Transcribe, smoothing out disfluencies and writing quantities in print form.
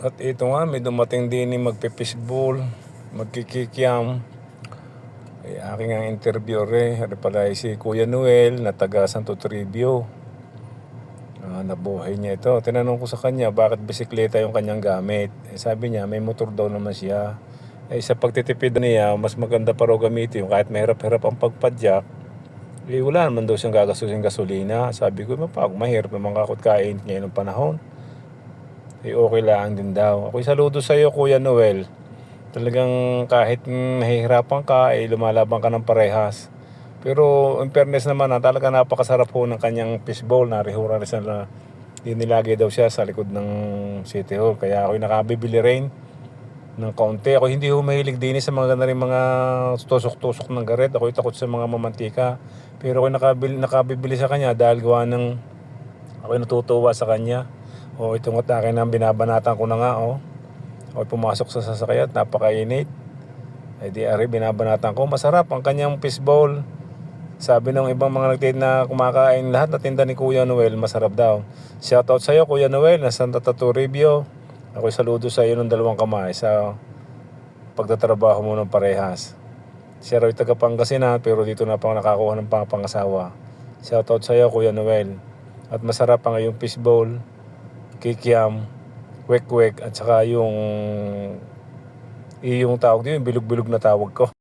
At ito nga, may dumating din ni magpe-fishbowl, magkikikiam. Aking ang interviewer ano pala si Kuya Noel na taga Santo Toribio. Nabuhay niya ito. Tinanong ko sa kanya bakit bisikleta yung kanyang gamit. Sabi niya may motor daw naman siya. Sa pagtitipid niya, mas maganda pa raw gamitin yung kahit mahirap-hirap ang pagpadyak. Wala naman daw siyang gagastusin gasolina. Sabi ko, mahirap naman kakot kain ngayon ng panahon. Okay lang din daw. Ako'y saludo sa iyo, Kuya Noel. Talagang kahit nahihirapan ka, lumalaban ka ng parehas. Pero in fairness naman, talaga napakasarap po ng kanyang fishbowl. Narihura rin na dinilagay daw siya sa likod ng City Hall. Kaya ako'y nakabibili rin ng kaunti. Ako hindi mahilig din sa mga mga tusok-tusok ng garet. Ako'y takot sa mga mamantika. Pero ako'y nakabibili sa kanya dahil gawa ng ako'y natutuwa sa kanya. Itong akin ang binabanatan ko na nga. Ako'y pumasok sa sasakyan at napakainit. Binabanatan ko. Masarap ang kanyang fishbowl. Sabi ng ibang mga nagtitinda na kumakain, lahat na tinda ni Kuya Noel masarap daw. Shoutout sa iyo, Kuya Noel, na Santa Toribio. Ako'y saludo sa iyo ng dalawang kamay sa pagtatrabaho mo ng parehas. Siya raw taga Pangasinan pero dito na pang nakakuha ng pangasawa. Shoutout sa iyo, Kuya Noel. At masarap ang iyong fishbowl, kikiam, wek-wek at saka yung tawag din, yung bilog-bilog na tawag ko.